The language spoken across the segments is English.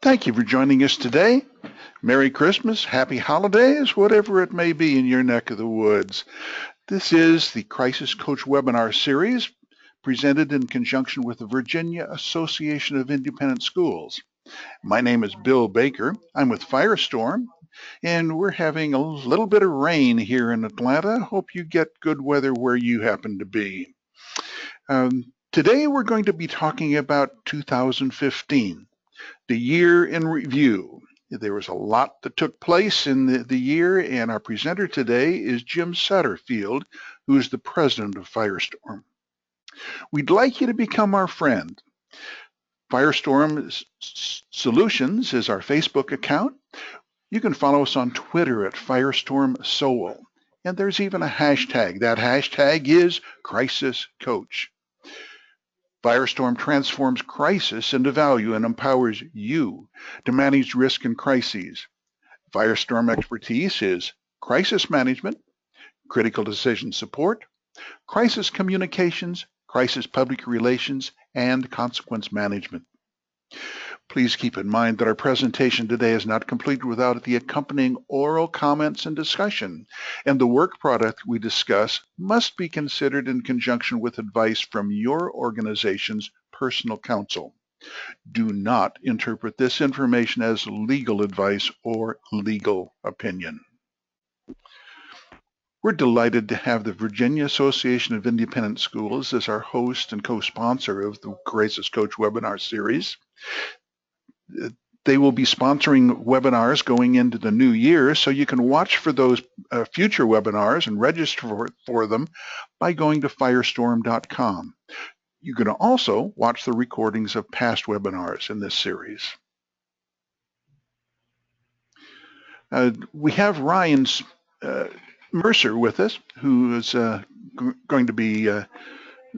Thank you for joining us today. Merry Christmas, Happy Holidays, whatever it may be in your neck of the woods. This is the Crisis Coach webinar series presented in conjunction with the Virginia Association of Independent Schools. My name is Bill Baker. I'm with Firestorm, and we're having a little bit of rain here in Atlanta. Hope you get good weather where you happen to be. Today we're going to be talking about 2015. The year in review. There was a lot that took place in the year, and our presenter today is Jim Satterfield, who is the president of Firestorm. We'd like you to become our friend. Firestorm Solutions is our Facebook account. You can follow us on Twitter at Firestorm Soul. And there's even a hashtag. That hashtag is Crisis Coach. Firestorm transforms crisis into value and empowers you to manage risk and crises. Firestorm expertise is crisis management, critical decision support, crisis communications, crisis public relations, and consequence management. Please keep in mind that our presentation today is not complete without the accompanying oral comments and discussion, and the work product we discuss must be considered in conjunction with advice from your organization's personal counsel. Do not interpret this information as legal advice or legal opinion. We're delighted to have the Virginia Association of Independent Schools as our host and co-sponsor of the Crisis Coach webinar series. They will be sponsoring webinars going into the new year, so you can watch for those future webinars and register for them by going to firestorm.com. You can also watch the recordings of past webinars in this series. We have Ryan Mercer with us, who is going to be,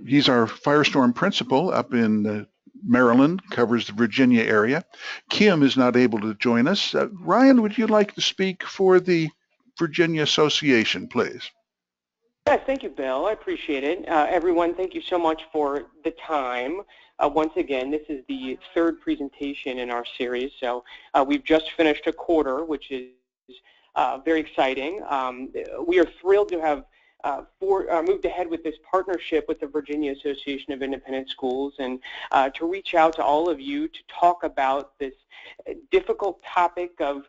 he's our Firestorm principal up in Maryland, covers the Virginia area. Kim is not able to join us. Ryan, would you like to speak for the Virginia Association, please? Yes, thank you, Bill. I appreciate it. Everyone, thank you so much for the time. Once again, this is the third presentation in our series. So we've just finished a quarter, which is very exciting. We are thrilled to have moved ahead with this partnership with the Virginia Association of Independent Schools, and to reach out to all of you to talk about this difficult topic of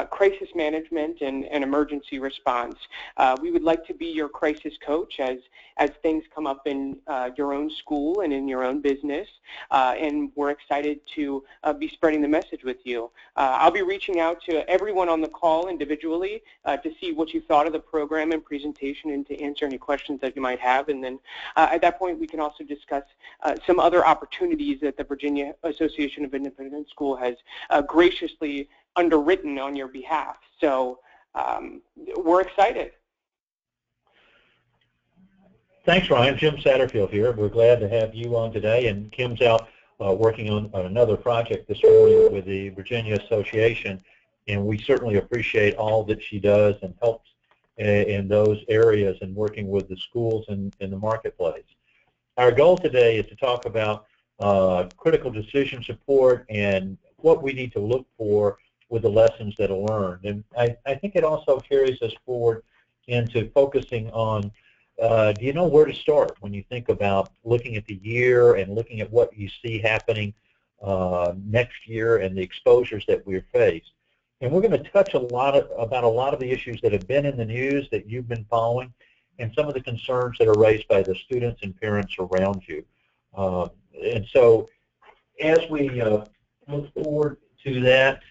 crisis management and emergency response. We would like to be your crisis coach as things come up in your own school and in your own business, and we're excited to be spreading the message with you. I'll be reaching out to everyone on the call individually to see what you thought of the program and presentation and to answer any questions that you might have, and then at that point we can also discuss some other opportunities that the Virginia Association of Independent School has graciously underwritten on your behalf. So we're excited. Thanks, Ryan. Jim Satterfield here. We're glad to have you on today, and Kim's out working on another project this morning with the Virginia Association, and we certainly appreciate all that she does and helps in those areas and working with the schools and in the marketplace. Our goal today is to talk about critical decision support and what we need to look for with the lessons that are learned. And I think it also carries us forward into focusing on, do you know where to start when you think about looking at the year and looking at what you see happening next year and the exposures that we're faced. And we're going to touch about a lot of the issues that have been in the news that you've been following and some of the concerns that are raised by the students and parents around you. And so as we look forward to that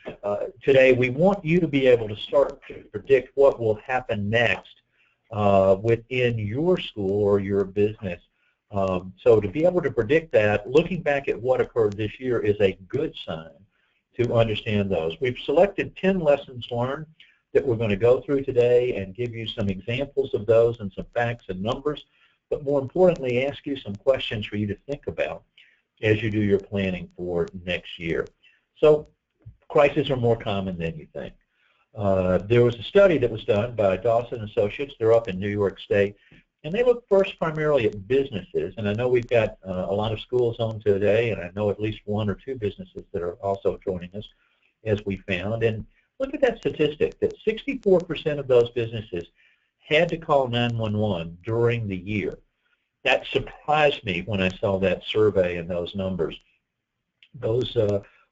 today, we want you to be able to start to predict what will happen next within your school or your business. So to be able to predict that, looking back at what occurred this year is a good sign to understand those. We've selected 10 lessons learned that we're going to go through today and give you some examples of those and some facts and numbers, but more importantly, ask you some questions for you to think about as you do your planning for next year. So crises are more common than you think. There was a study that was done by Dawson Associates. They're up in New York State, and they looked first primarily at businesses. And I know we've got a lot of schools on today, and I know at least one or two businesses that are also joining us. as we found. And look at that statistic, that 64% of those businesses had to call 911 during the year. That surprised me when I saw that survey and those numbers. Those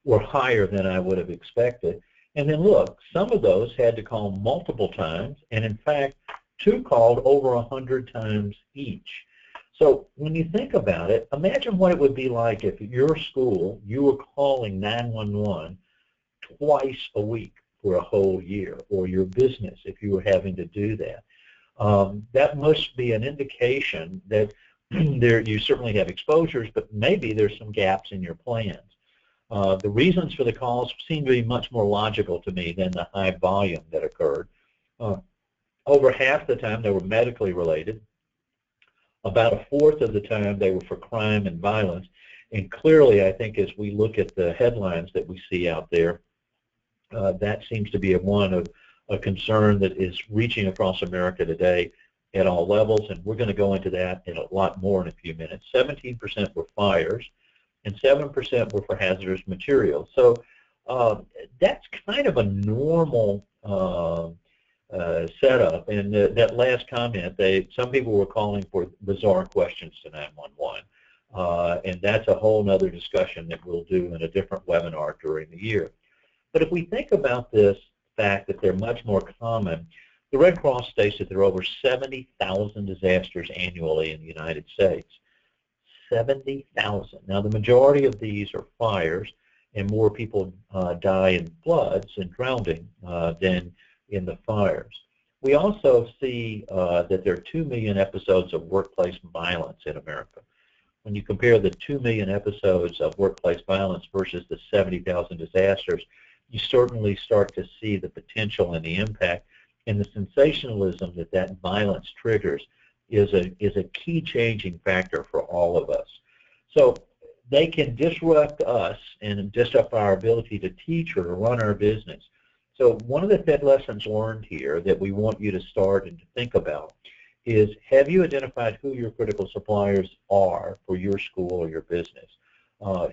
were higher than I would have expected. And then look, some of those had to call multiple times, and in fact, 2 called over 100 times each. So when you think about it, imagine what it would be like if at your school you were calling 911 twice a week for a whole year, or your business if you were having to do that. That must be an indication that you certainly have exposures, but maybe there's some gaps in your plans. The reasons for the calls seem to be much more logical to me than the high volume that occurred. Over half the time they were medically related. About a fourth of the time they were for crime and violence. And clearly, I think as we look at the headlines that we see out there, that seems to be one of a concern that is reaching across America today at all levels, and we're going to go into that in a lot more in a few minutes. 17% were fires, and 7% were for hazardous materials. So that's kind of a normal setup. And that last comment, some people were calling for bizarre questions to 911, and that's a whole other discussion that we'll do in a different webinar during the year. But if we think about this fact that they're much more common, the Red Cross states that there are over 70,000 disasters annually in the United States. 70,000. Now, the majority of these are fires, and more people die in floods and drowning than in the fires. We also see that there are 2 million episodes of workplace violence in America. When you compare the 2 million episodes of workplace violence versus the 70,000 disasters, you certainly start to see the potential and the impact, and the sensationalism that violence triggers is a key changing factor for all of us. So they can disrupt us and disrupt our ability to teach or to run our business. So one of the lessons learned here that we want you to start and to think about is, have you identified who your critical suppliers are for your school or your business?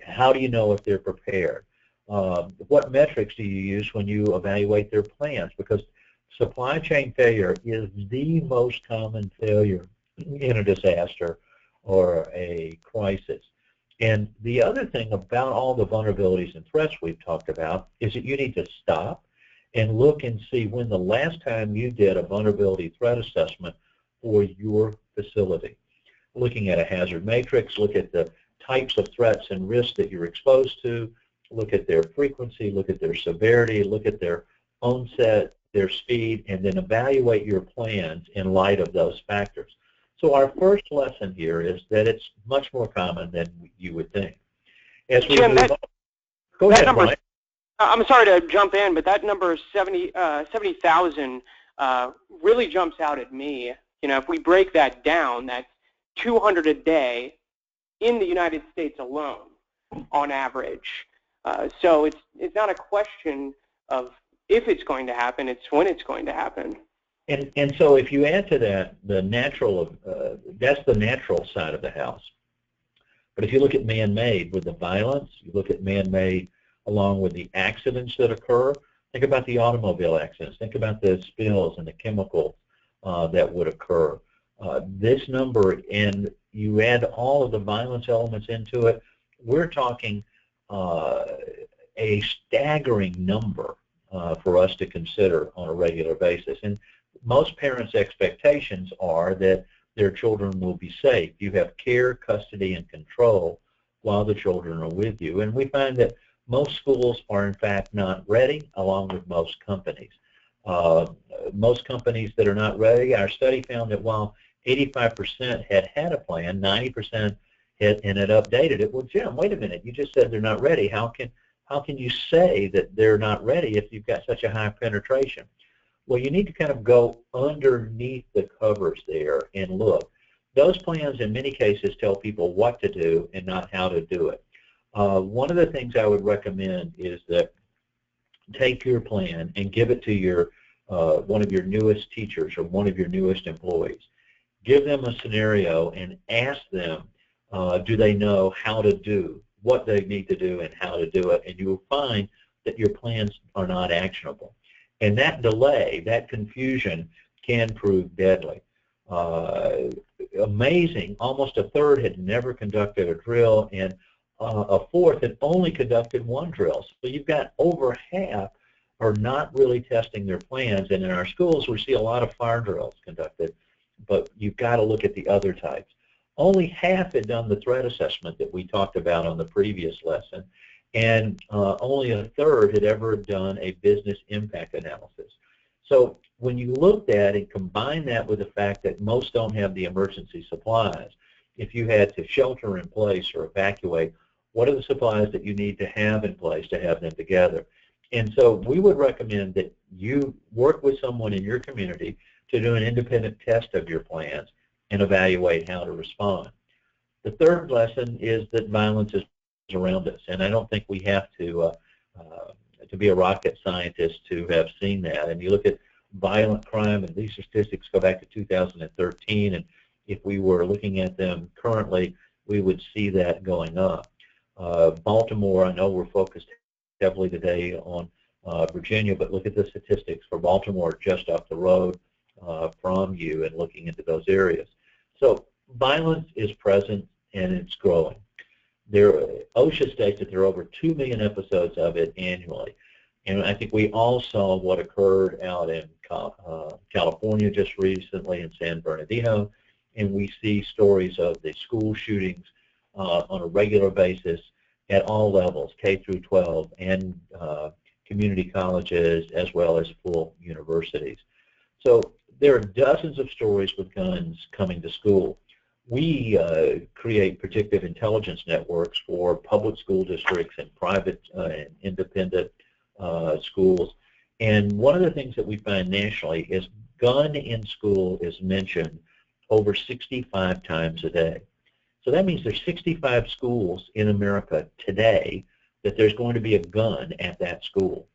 How do you know if they're prepared? What metrics do you use when you evaluate their plans? Because supply chain failure is the most common failure in a disaster or a crisis. And the other thing about all the vulnerabilities and threats we've talked about is that you need to stop and look and see when the last time you did a vulnerability threat assessment for your facility. Looking at a hazard matrix, look at the types of threats and risks that you're exposed to, look at their frequency, look at their severity, look at their onset, their speed, and then evaluate your plans in light of those factors. So our first lesson here is that it's much more common than you would think. As we Jim, go ahead, Brian. I'm sorry to jump in, but that number 70,000 really jumps out at me. You know, if we break that down, that's 200 a day in the United States alone, on average. So it's not a question of if it's going to happen; it's when it's going to happen. And so if you add to that the natural, that's the natural side of the house. But if you look at man-made with the violence, you look at man-made along with the accidents that occur. Think about the automobile accidents. Think about the spills and the chemicals that would occur. This number, and you add all of the violence elements into it, we're talking a staggering number for us to consider on a regular basis. And most parents' expectations are that their children will be safe. You have care, custody, and control while the children are with you. And we find that most schools are, in fact, not ready, along with most companies. Most companies that are not ready, our study found that while 85% had a plan, 90% had updated it. Well, Jim, wait a minute. You just said they're not ready. How can you say that they're not ready if you've got such a high penetration? Well, you need to kind of go underneath the covers there and look. Those plans, in many cases, tell people what to do and not how to do it. One of the things I would recommend is that take your plan and give it to your one of your newest teachers or one of your newest employees. Give them a scenario and ask them, do they know how to do what they need to do and how to do it? And you will find that your plans are not actionable. And that delay, that confusion, can prove deadly. Amazing, almost a third had never conducted a drill, and a fourth had only conducted one drill. So you've got over half are not really testing their plans. And in our schools, we see a lot of fire drills conducted, but you've got to look at the other types. Only half had done the threat assessment that we talked about on the previous lesson, and only a third had ever done a business impact analysis. So when you looked at and combine that with the fact that most don't have the emergency supplies, if you had to shelter in place or evacuate, what are the supplies that you need to have in place to have them together? And so we would recommend that you work with someone in your community to do an independent test of your plans and evaluate how to respond. The third lesson is that violence is around us, and I don't think we have to be a rocket scientist to have seen that. And you look at violent crime, and these statistics go back to 2013, and if we were looking at them currently, we would see that going up. Baltimore, I know we're focused heavily today on Virginia, but look at the statistics for Baltimore just up the road from you and looking into those areas. So violence is present and it's growing. OSHA states that there are over 2 million episodes of it annually. And I think we all saw what occurred out in California just recently in San Bernardino, and we see stories of the school shootings on a regular basis at all levels, K through 12, and community colleges as well as full universities. So there are dozens of stories with guns coming to school. We create predictive intelligence networks for public school districts and private and independent schools. And one of the things that we find nationally is gun in school is mentioned over 65 times a day. So that means there's 65 schools in America today that there's going to be a gun at that school.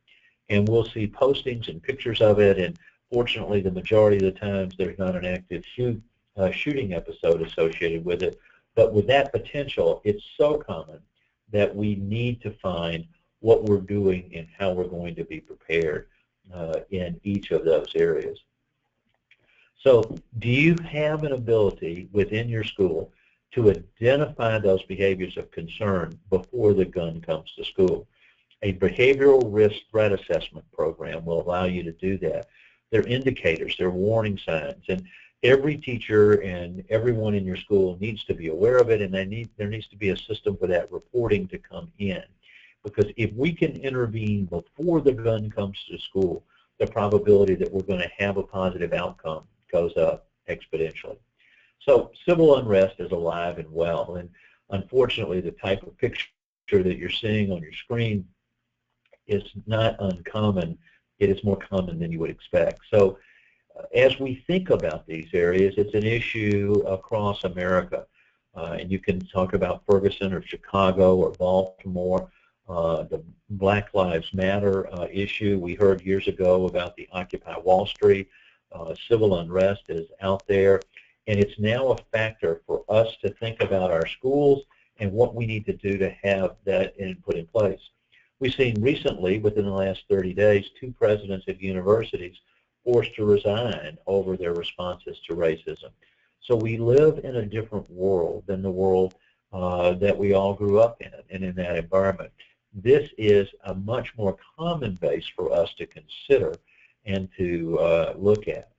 And we'll see postings and pictures of it, and fortunately the majority of the times there's not an active shooting episode associated with it. But with that potential, it's so common that we need to find what we're doing and how we're going to be prepared in each of those areas. So do you have an ability within your school to identify those behaviors of concern before the gun comes to school? A behavioral risk threat assessment program will allow you to do that. They're indicators, they're warning signs, and every teacher and everyone in your school needs to be aware of it, and there needs to be a system for that reporting to come in. Because if we can intervene before the gun comes to school, the probability that we're going to have a positive outcome goes up exponentially. So civil unrest is alive and well, and unfortunately the type of picture that you're seeing on your screen is not uncommon. It is more common than you would expect. So as we think about these areas, it's an issue across America. And you can talk about Ferguson or Chicago or Baltimore. The Black Lives Matter issue, we heard years ago about the Occupy Wall Street. Civil unrest is out there, and it's now a factor for us to think about our schools and what we need to do to have that put in place. We've seen recently, within the last 30 days, 2 presidents of universities forced to resign over their responses to racism. So we live in a different world than the world that we all grew up in and in that environment. This is a much more common base for us to consider and to look at.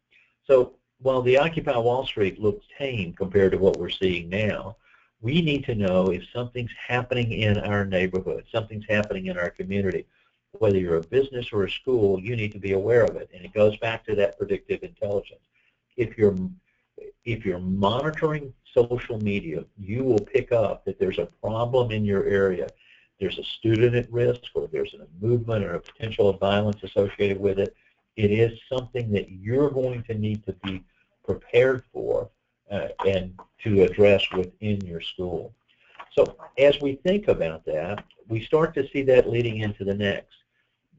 So while the Occupy Wall Street looks tame compared to what we're seeing now, we need to know if something's happening in our neighborhood, something's happening in our community. Whether you're a business or a school, you need to be aware of it. And it goes back to that predictive intelligence. If you're monitoring social media, you will pick up that there's a problem in your area. There's a student at risk, or there's a movement or a potential of violence associated with it. It is something that you're going to need to be prepared for and to address within your school. So as we think about that, we start to see that leading into the next.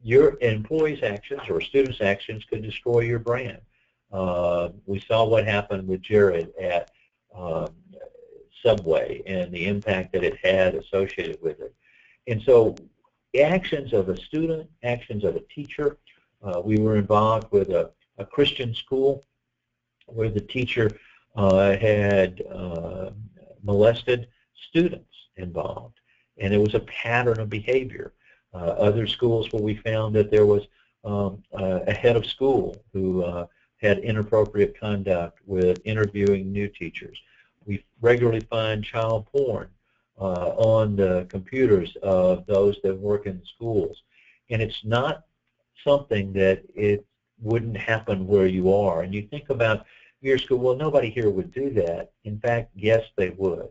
Your employees' actions or students' actions could destroy your brand. We saw what happened with Jared at Subway and the impact that it had associated with it. And so actions of a student, actions of a teacher. We were involved with a Christian school where the teacher had molested students involved, and it was a pattern of behavior. Other schools where we found that there was a head of school who had inappropriate conduct with interviewing new teachers. We regularly find child porn on the computers of those that work in schools. And it's not something that it wouldn't happen where you are. And you think about your school, well, nobody here would do that. In fact, yes, they would.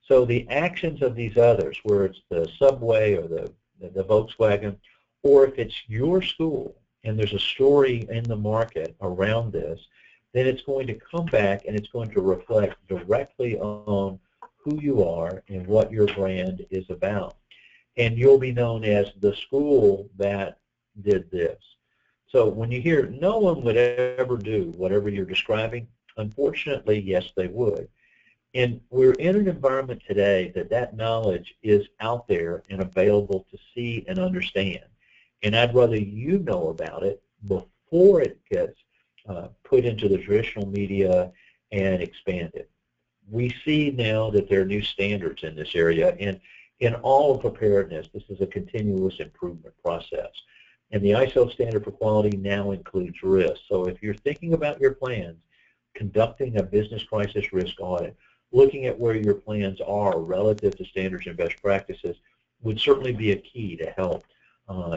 So the actions of these others, where it's the subway or the Volkswagen, or if it's your school and there's a story in the market around this, then it's going to come back and it's going to reflect directly on who you are and what your brand is about. And you'll be known as the school that did this. So when you hear no one would ever do whatever you're describing, unfortunately, yes, they would. And we're in an environment today that knowledge is out there and available to see and understand. And I'd rather you know about it before it gets put into the traditional media and expanded. We see now that there are new standards in this area, and in all of preparedness, this is a continuous improvement process. And the ISO standard for quality now includes risk. So if you're thinking about your plans, conducting a business crisis risk audit, looking at where your plans are relative to standards and best practices would certainly be a key to help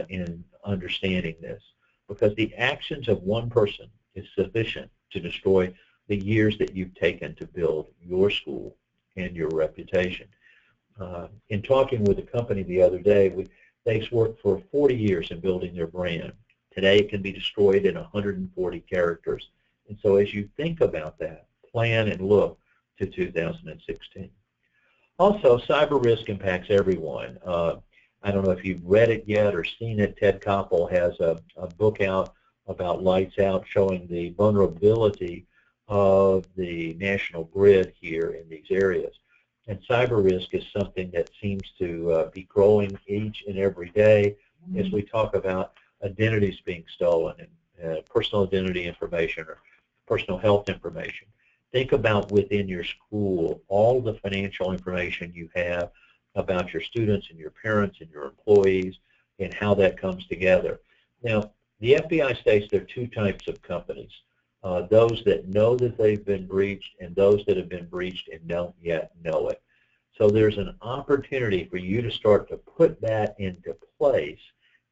in understanding this, because the actions of one person is sufficient to destroy the years that you've taken to build your school and your reputation. In talking with a company the other day, they've worked for 40 years in building their brand. Today it can be destroyed in 140 characters. And so as you think about that, plan and look to 2016. Also, cyber risk impacts everyone. I don't know if you've read it yet or seen it. Ted Koppel has a book out about Lights Out, showing the vulnerability of the national grid here in these areas. And cyber risk is something that seems to be growing each and every day as we talk about identities being stolen and personal identity information or personal health information. Think about within your school all the financial information you have about your students and your parents and your employees and how that comes together. Now, the FBI states there are two types of companies, those that know that they've been breached and those that have been breached and don't yet know it. So there's an opportunity for you to start to put that into place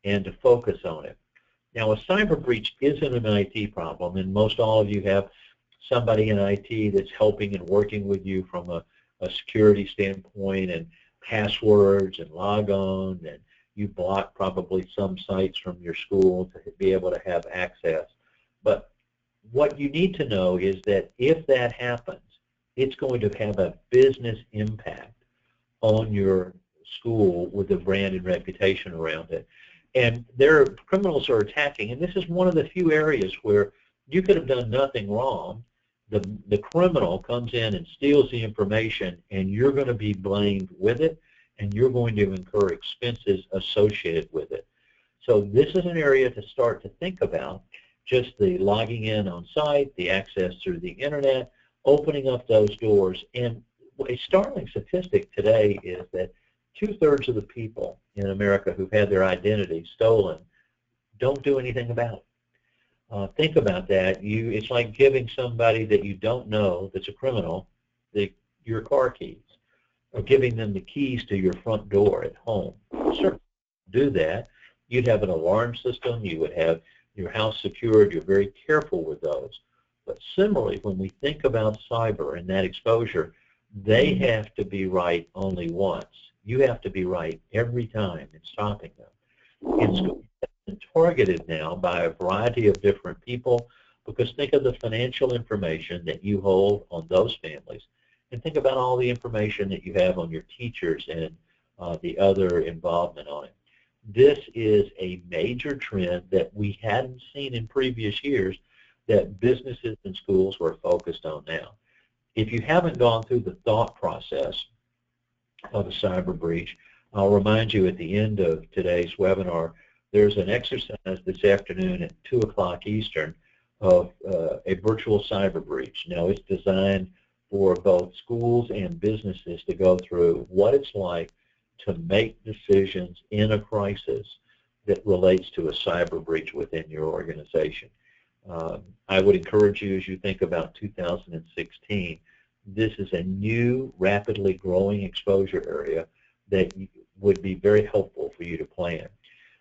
and to focus on it. Now, a cyber breach isn't an IT problem, and most all of you have somebody in IT that's helping and working with you from a security standpoint and passwords and log-on, and you block probably some sites from your school to be able to have access. But what you need to know is that if that happens, it's going to have a business impact on your school with the brand and reputation around it. And their criminals are attacking, and this is one of the few areas where you could have done nothing wrong. The criminal comes in and steals the information, and you're going to be blamed with it, and you're going to incur expenses associated with it. So this is an area to start to think about, just the logging in on site, the access through the internet, opening up those doors. And a startling statistic today is that 2/3 of the people in America who've had their identity stolen don't do anything about it. Think about that. It's like giving somebody that you don't know that's a criminal your car keys, or giving them the keys to your front door at home. Certainly do that. You'd have an alarm system. You would have your house secured. You're very careful with those. But similarly, when we think about cyber and that exposure, they have to be right only once. You have to be right every time in stopping them. And schools have been targeted now by a variety of different people, because think of the financial information that you hold on those families, and think about all the information that you have on your teachers and the other involvement on it. This is a major trend that we hadn't seen in previous years that businesses and schools were focused on now. If you haven't gone through the thought process of a cyber breach, I'll remind you at the end of today's webinar, there's an exercise this afternoon at 2 o'clock Eastern of a virtual cyber breach. Now, it's designed for both schools and businesses to go through what it's like to make decisions in a crisis that relates to a cyber breach within your organization. I would encourage you, as you think about 2016, this is a new, rapidly growing exposure area that would be very helpful for you to plan.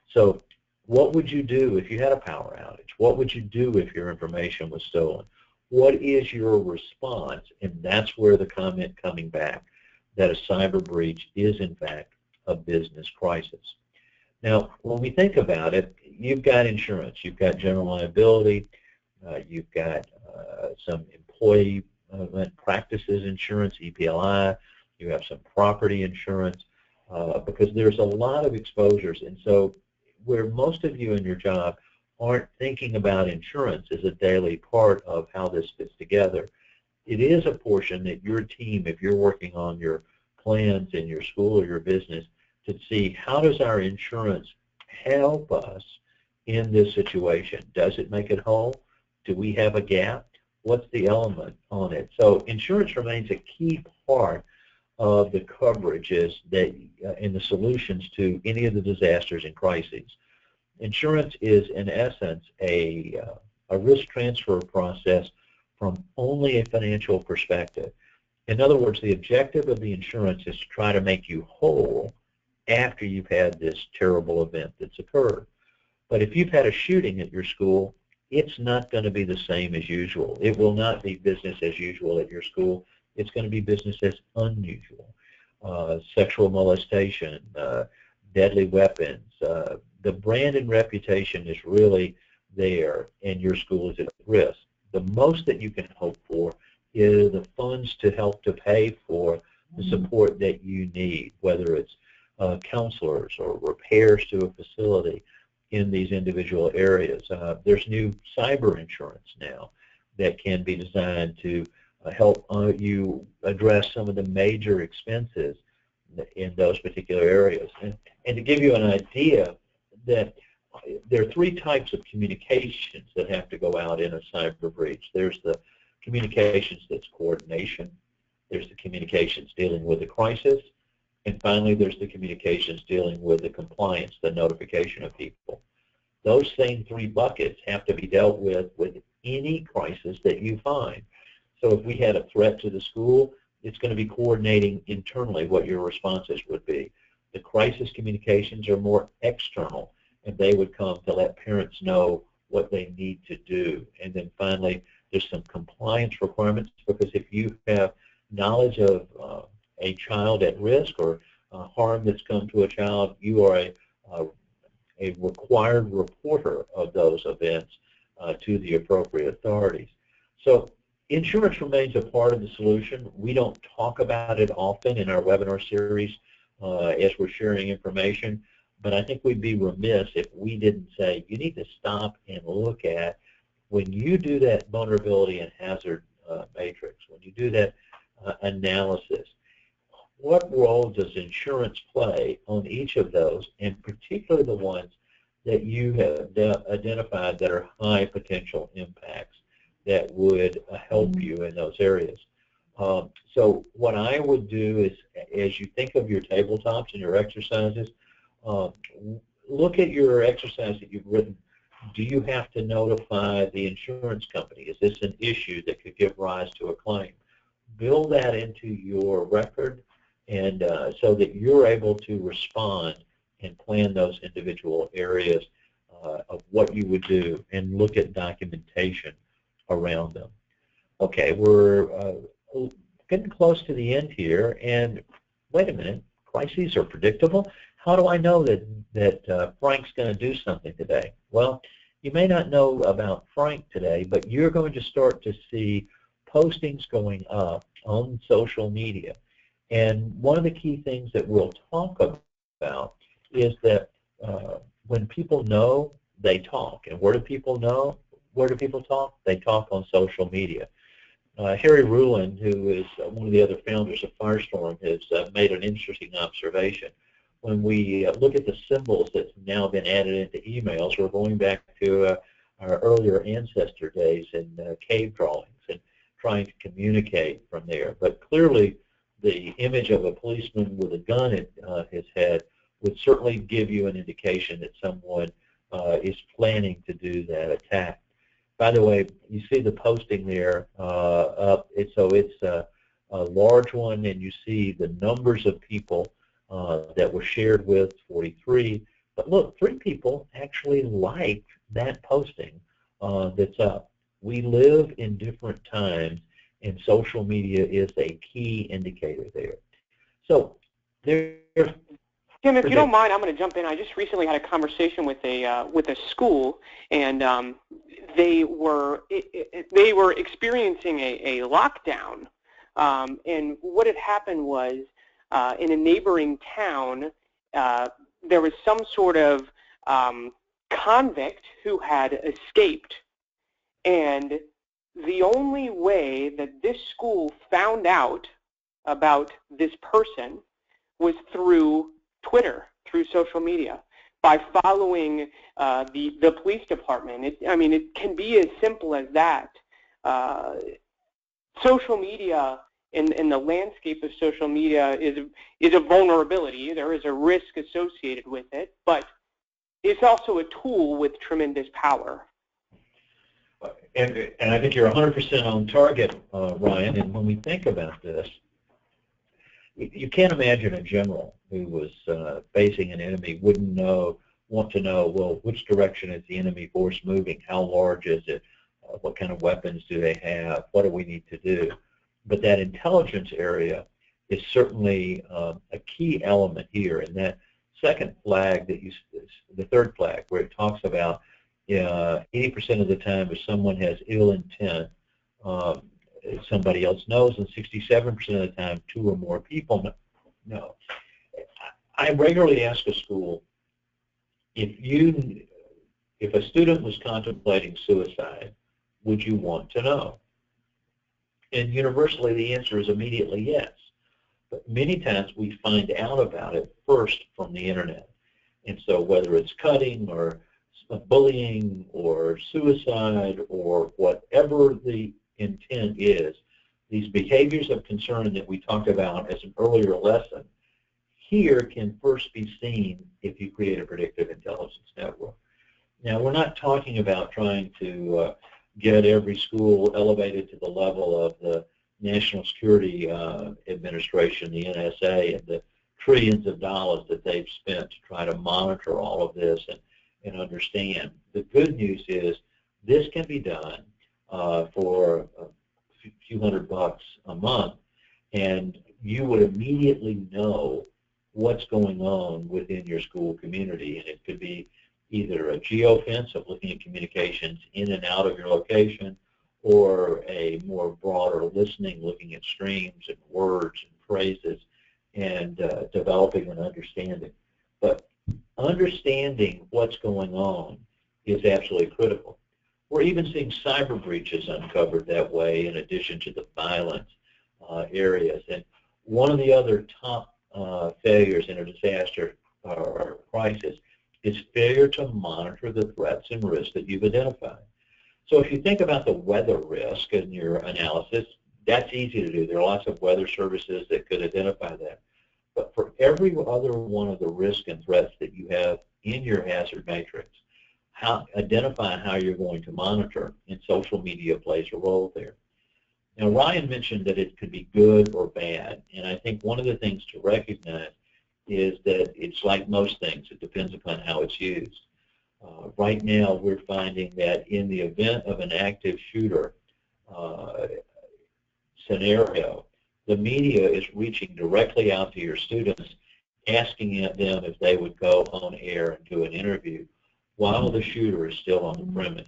So what would you do if you had a power outage? What would you do if your information was stolen? What is your response? And that's where the comment coming back, that a cyber breach is, in fact, a business crisis. Now, when we think about it, you've got insurance. You've got general liability. You've got some employee practices insurance, EPLI. You have some property insurance because there's a lot of exposures. And so where most of you in your job aren't thinking about insurance as a daily part of how this fits together, it is a portion that your team, if you're working on your plans in your school or your business, to see how does our insurance help us in this situation? Does it make it whole? Do we have a gap? What's the element on it? So insurance remains a key part of the coverages that in the solutions to any of the disasters and crises. Insurance is, in essence, a risk transfer process from only a financial perspective. In other words, the objective of the insurance is to try to make you whole after you've had this terrible event that's occurred. But if you've had a shooting at your school, it's not going to be the same as usual. It will not be business as usual at your school. It's going to be business as unusual. Sexual molestation, deadly weapons. The brand and reputation is really there, and your school is at risk. The most that you can hope for is the funds to help to pay for the support that you need, whether it's counselors or repairs to a facility in these individual areas. There's new cyber insurance now that can be designed to help you address some of the major expenses in those particular areas. And to give you an idea, that there are 3 types of communications that have to go out in a cyber breach. There's the communications that's coordination, there's the communications dealing with the crisis, and finally there's the communications dealing with the compliance, the notification of people. Those same 3 buckets have to be dealt with any crisis that you find. So if we had a threat to the school, it's going to be coordinating internally what your responses would be. The crisis communications are more external, and they would come to let parents know what they need to do. And then finally, there's some compliance requirements, because if you have knowledge of a child at risk or harm that's come to a child, you are a required reporter of those events to the appropriate authorities. So insurance remains a part of the solution. We don't talk about it often in our webinar series as we're sharing information, but I think we'd be remiss if we didn't say you need to stop and look at, when you do that vulnerability and hazard matrix, when you do that analysis, what role does insurance play on each of those, and particularly the ones that you have identified that are high potential impacts that would help you in those areas. So what I would do is, as you think of your tabletops and your exercises, look at your exercise that you've written. Do you have to notify the insurance company? Is this an issue that could give rise to a claim? Build that into your record, and so that you're able to respond and plan those individual areas of what you would do, and look at documentation around them. Okay, we're getting close to the end here, and wait a minute, crises are predictable. How do I know that Frank's going to do something today? Well, you may not know about Frank today, but you're going to start to see postings going up on social media. And one of the key things that we'll talk about is that when people know, they talk. And where do people know? Where do people talk? They talk on social media. Harry Rulin, who is one of the other founders of Firestorm, has made an interesting observation. when we look at the symbols that's now been added into emails, we're going back to our earlier ancestor days in cave drawings and trying to communicate from there. But clearly, the image of a policeman with a gun at his head would certainly give you an indication that someone is planning to do that attack. By the way, you see the posting there up. So it's a large one, and you see the numbers of people that were shared with, 43. But look, 3 people actually liked that posting that's up. We live in different times, and social media is a key indicator there. So there. Tim, if you don't mind, I'm going to jump in. I just recently had a conversation with a school, and they were experiencing a lockdown. And what had happened was in a neighboring town, there was some sort of convict who had escaped, and the only way that this school found out about this person was through Twitter, through social media, by following the police department. It can be as simple as that. Social media in the landscape of social media is a vulnerability. There is a risk associated with it, but it's also a tool with tremendous power. And I think you're 100% on target, Ryan. And when we think about this, you can't imagine a general who was facing an enemy wouldn't want to know, well, which direction is the enemy force moving? How large is it? What kind of weapons do they have? What do we need to do? But that intelligence area is certainly a key element here. And that second flag, the third flag, where it talks about 80% of the time if someone has ill intent, somebody else knows, and 67% of the time 2 or more people know. I regularly ask a school, if a student was contemplating suicide, would you want to know? And universally the answer is immediately yes. But many times we find out about it first from the internet. And so whether it's cutting or bullying or suicide or whatever the intent is, these behaviors of concern that we talked about as an earlier lesson here can first be seen if you create a predictive intelligence network. Now, we're not talking about trying to get every school elevated to the level of the National Security Administration, the NSA, and the trillions of dollars that they've spent to try to monitor all of this and understand. The good news is this can be done for a few $100 a month, and you would immediately know what's going on within your school community. And it could be either a geofence of looking at communications in and out of your location, or a more broader listening, looking at streams and words and phrases and developing an understanding. But understanding what's going on is absolutely critical. We're even seeing cyber breaches uncovered that way in addition to the violent areas. And one of the other top failures in a disaster or crisis is failure to monitor the threats and risks that you've identified. So if you think about the weather risk in your analysis, that's easy to do. There are lots of weather services that could identify that. But for every other one of the risks and threats that you have in your hazard matrix, identify how you're going to monitor, and social media plays a role there. Now, Ryan mentioned that it could be good or bad, and I think one of the things to recognize is that it's like most things. It depends upon how it's used. Right now, we're finding that in the event of an active shooter scenario, the media is reaching directly out to your students, asking them if they would go on air and do an interview while the shooter is still on the premise.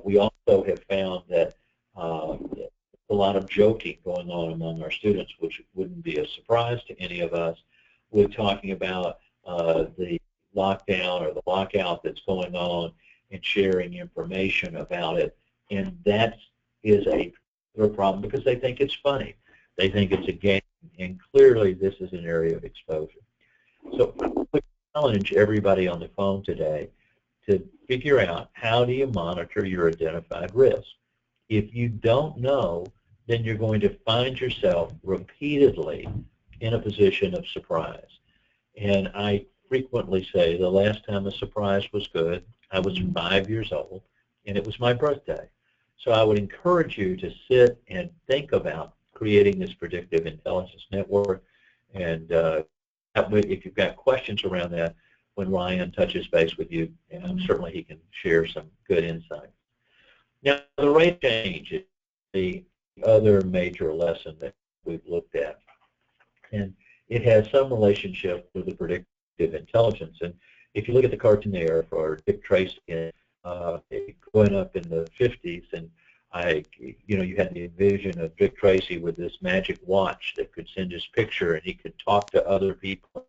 We also have found that a lot of joking going on among our students, which wouldn't be a surprise to any of us. We're talking about the lockdown or the lockout that's going on and sharing information about it, and that is a problem because they think it's funny. They think it's a game, and clearly this is an area of exposure. So I would challenge everybody on the phone today to figure out, how do you monitor your identified risk? If you don't know, then you're going to find yourself repeatedly in a position of surprise. And I frequently say the last time a surprise was good, I was 5 years old, and it was my birthday. So I would encourage you to sit and think about creating this predictive intelligence network. And if you've got questions around that, when Ryan touches base with you, certainly he can share some good insight. Now, the rate of change is the other major lesson that we've looked at. And it has some relationship with the predictive intelligence. And if you look at the cartoon there for Dick Tracy, growing up in the 50s, and you had the vision of Dick Tracy with this magic watch that could send his picture, and he could talk to other people.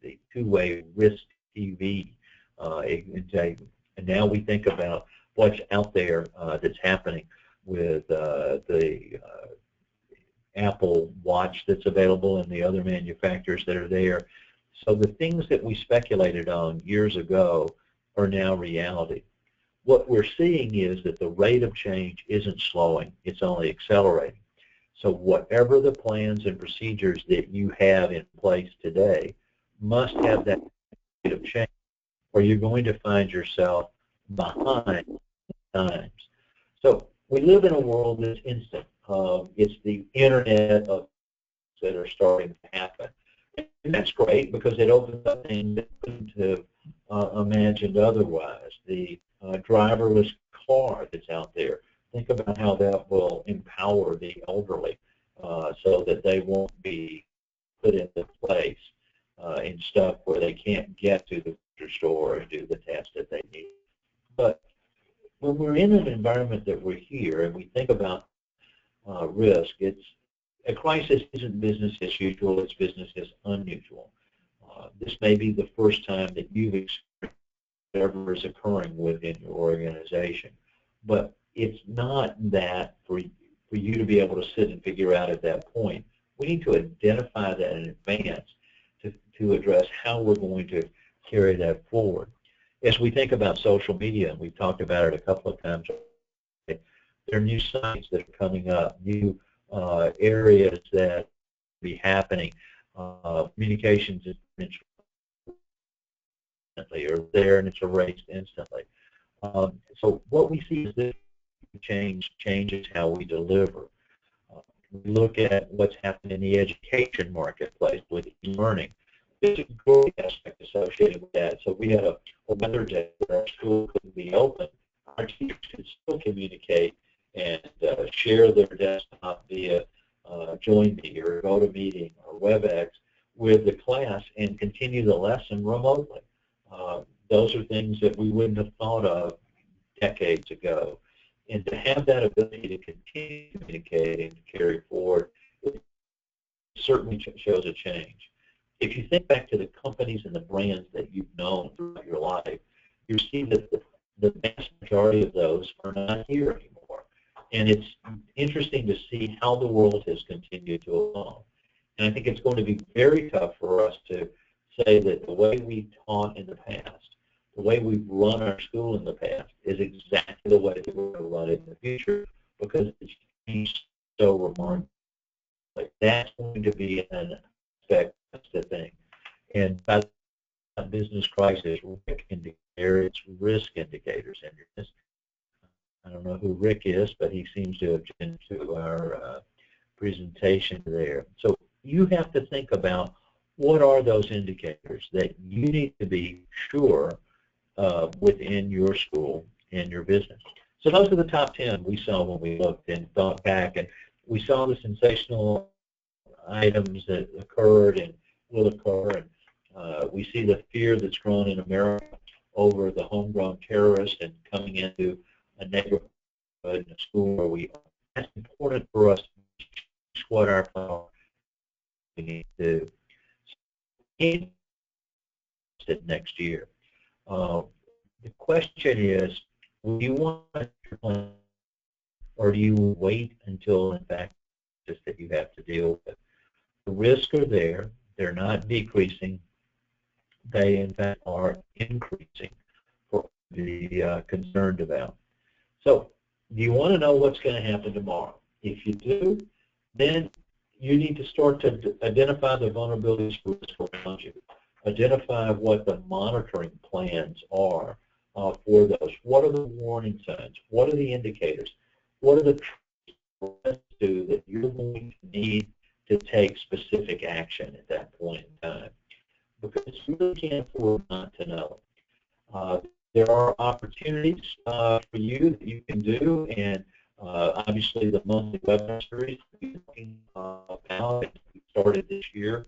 The two-way wrist TV, and now we think about what's out there that's happening with the Apple Watch that's available and the other manufacturers that are there. So the things that we speculated on years ago are now reality. What we're seeing is that the rate of change isn't slowing, it's only accelerating. So whatever the plans and procedures that you have in place today must have that rate of change, or you're going to find yourself behind times. So we live in a world that's instant. It's the internet of that are starting to happen. And that's great because it opens up things that couldn't have imagined otherwise. The driverless car that's out there. Think about how that will empower the elderly so that they won't be put into place in stuff where they can't get to the grocery store and do the test that they need. But when we're in an environment that we're here and we think about risk, a crisis isn't business as usual, it's business as unusual. This may be the first time that you've experienced whatever is occurring within your organization. But it's not that for you to be able to sit and figure out at that point. We need to identify that in advance to address how we're going to carry that forward. As we think about social media, and we've talked about it a couple of times, there are new sites that are coming up, new areas that be happening. Communications is instantly, or there and it's erased instantly. So what we see is this changes how we deliver. We look at what's happening in the education marketplace with learning. There's a great aspect associated with that. So we had a weather day where our school couldn't be open. Our teachers could still communicate and share their desktop via JoinMe or GoToMeeting or WebEx with the class and continue the lesson remotely. Those are things that we wouldn't have thought of decades ago. And to have that ability to continue communicating, to carry forward, it certainly shows a change. If you think back to the companies and the brands that you've known throughout your life, you see that the vast majority of those are not here anymore. And it's interesting to see how the world has continued to evolve. And I think it's going to be very tough for us to say that the way we taught in the past, the way we've run our school in the past, is exactly the way that we're going to run it in the future, because it's changed so remarkably. That's going to be an aspect of the thing. And by the business crisis, Rick indicated risk indicators. And I don't know who Rick is, but he seems to have been to our presentation there. So you have to think about what are those indicators that you need to be sure within your school and your business. So those are the top 10 we saw when we looked and thought back, and we saw the sensational items that occurred and will occur, and we see the fear that's grown in America over the homegrown terrorist and coming into a neighborhood and a school where we are. That's important for us to what our power we need to do next year. The question is, do you want to plan, or do you wait until, in fact, just that you have to deal with? The risks are there. They're not decreasing. They, in fact, are increasing for what to be concerned about. So do you want to know what's going to happen tomorrow? If you do, then you need to start to identify the vulnerabilities around you. Identify what the monitoring plans are for those. What are the warning signs? What are the indicators? What are the do that you're going to need to take specific action at that point in time? Because you really can't afford not to know. There are opportunities for you that you can do, and obviously the monthly webinar series we're talking about, we started this year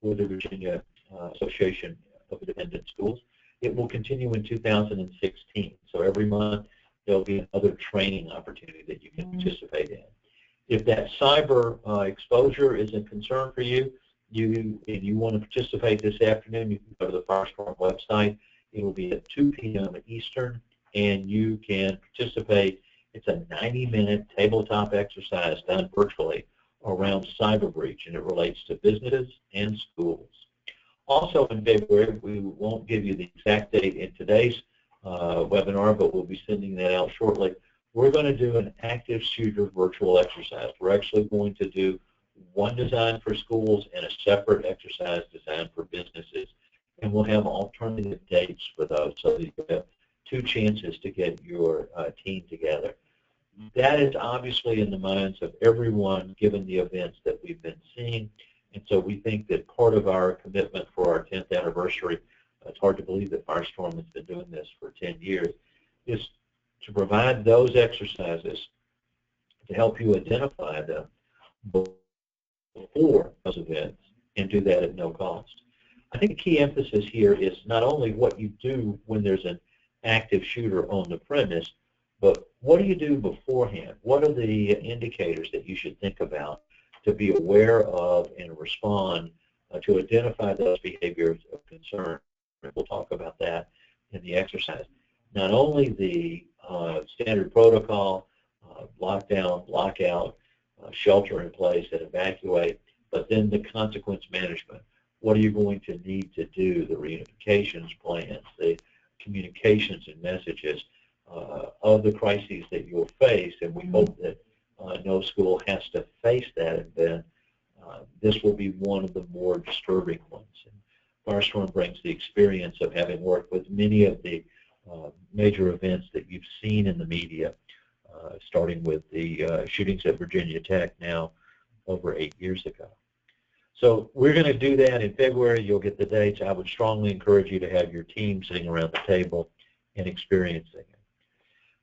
with the Virginia Association of Independent Schools. It will continue in 2016. So every month there'll be another training opportunity that you can participate in. If that cyber exposure is a concern for you, and you want to participate this afternoon, you can go to the Firestorm website. It will be at 2 p.m. Eastern, and you can participate. It's a 90-minute tabletop exercise done virtually around cyber breach, and it relates to businesses and schools. Also in February, we won't give you the exact date in today's webinar, but we'll be sending that out shortly. We're going to do an active shooter virtual exercise. We're actually going to do one designed for schools and a separate exercise designed for businesses. And we'll have alternative dates for those so that you have two chances to get your team together. That is obviously in the minds of everyone given the events that we've been seeing. And so we think that part of our commitment for our 10th anniversary, it's hard to believe that Firestorm has been doing this for 10 years, is to provide those exercises to help you identify them before those events and do that at no cost. I think the key emphasis here is not only what you do when there's an active shooter on the premise, but what do you do beforehand? What are the indicators that you should think about to be aware of and respond to identify those behaviors of concern? We'll talk about that in the exercise. Not only the standard protocol, lockdown, lockout, shelter in place and evacuate, but then the consequence management. What are you going to need to do, the reunifications plans, the communications and messages of the crises that you'll face, and we hope that no school has to face that, and then this will be one of the more disturbing ones. And Firestorm brings the experience of having worked with many of the major events that you've seen in the media, starting with the shootings at Virginia Tech now over 8 years ago. So we're going to do that in February. You'll get the dates. I would strongly encourage you to have your team sitting around the table and experiencing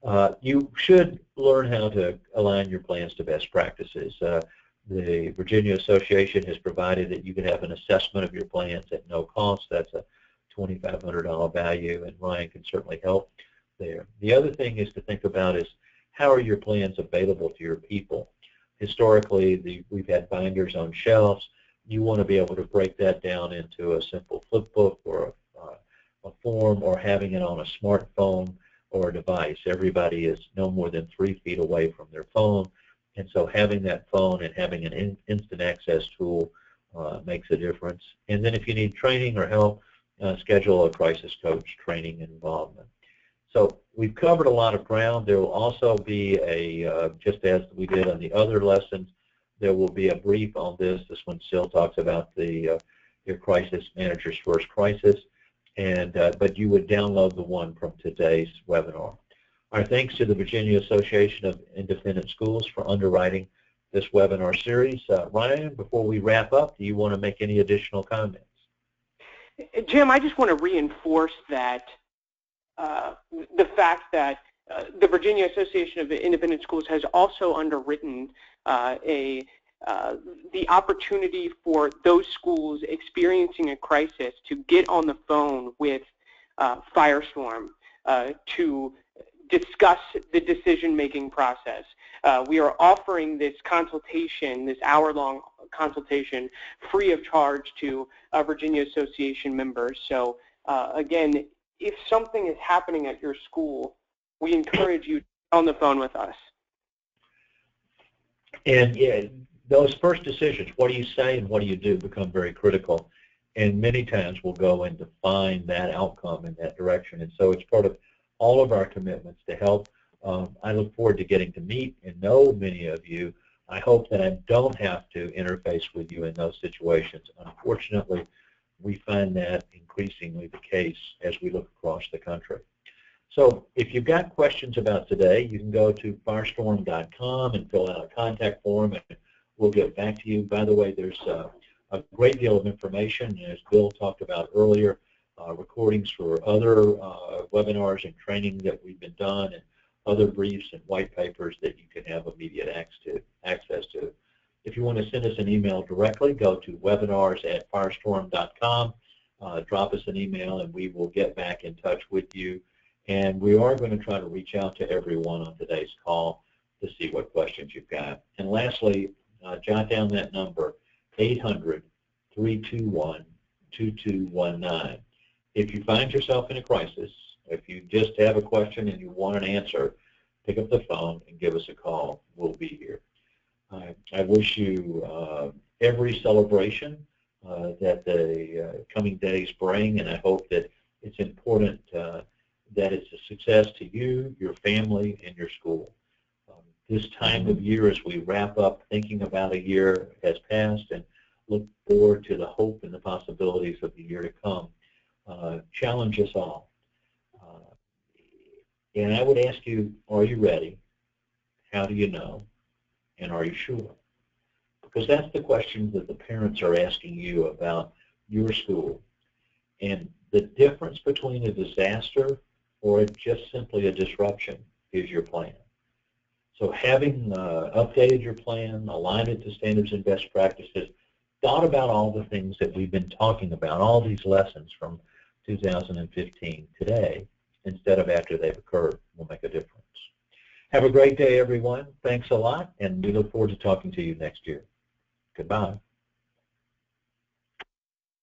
it. You should learn how to align your plans to best practices. The Virginia Association has provided that you can have an assessment of your plans at no cost. That's a $2,500 value, and Ryan can certainly help there. The other thing is to think about is how are your plans available to your people? Historically, we've had binders on shelves. You want to be able to break that down into a simple flip book or a form, or having it on a smartphone or a device. Everybody is no more than 3 feet away from their phone, and so having that phone and having an instant access tool makes a difference. And then if you need training or help, schedule a crisis coach training involvement. So we've covered a lot of ground. There will also be just as we did on the other lessons, there will be a brief on this. This one still talks about your crisis manager's first crisis, and but you would download the one from today's webinar. Our thanks to the Virginia Association of Independent Schools for underwriting this webinar series. Ryan, before we wrap up, do you want to make any additional comments? Jim, I just want to reinforce that the fact that the Virginia Association of Independent Schools has also underwritten the opportunity for those schools experiencing a crisis to get on the phone with Firestorm to discuss the decision-making process. We are offering this consultation, this hour-long consultation, free of charge to Virginia Association members. So again, if something is happening at your school, we encourage you to get on the phone with us. And yeah, those first decisions, what do you say and what do you do, become very critical. And many times we'll go and define that outcome in that direction. And so it's part of all of our commitments to help. I look forward to getting to meet and know many of you. I hope that I don't have to interface with you in those situations. Unfortunately, we find that increasingly the case as we look across the country. So if you've got questions about today, you can go to firestorm.com and fill out a contact form, and we'll get back to you. By the way, there's a great deal of information, as Bill talked about earlier, recordings for other webinars and training that we've been done, and other briefs and white papers that you can have immediate access to. If you want to send us an email directly, go to webinars@firestorm.com, drop us an email, and we will get back in touch with you. And we are going to try to reach out to everyone on today's call to see what questions you've got. And lastly, jot down that number, 800-321-2219. If you find yourself in a crisis, if you just have a question and you want an answer, pick up the phone and give us a call. We'll be here. I wish you every celebration that the coming days bring, and I hope that it's important that it's a success to you, your family, and your school. This time of year, as we wrap up thinking about a year has passed and look forward to the hope and the possibilities of the year to come, challenge us all. And I would ask you, are you ready? How do you know? And are you sure? Because that's the questions that the parents are asking you about your school. And the difference between a disaster or just simply a disruption is your plan. So having updated your plan, aligned it to standards and best practices, thought about all the things that we've been talking about, all these lessons from 2015 today, instead of after they've occurred, will make a difference. Have a great day, everyone. Thanks a lot, and we look forward to talking to you next year. Goodbye.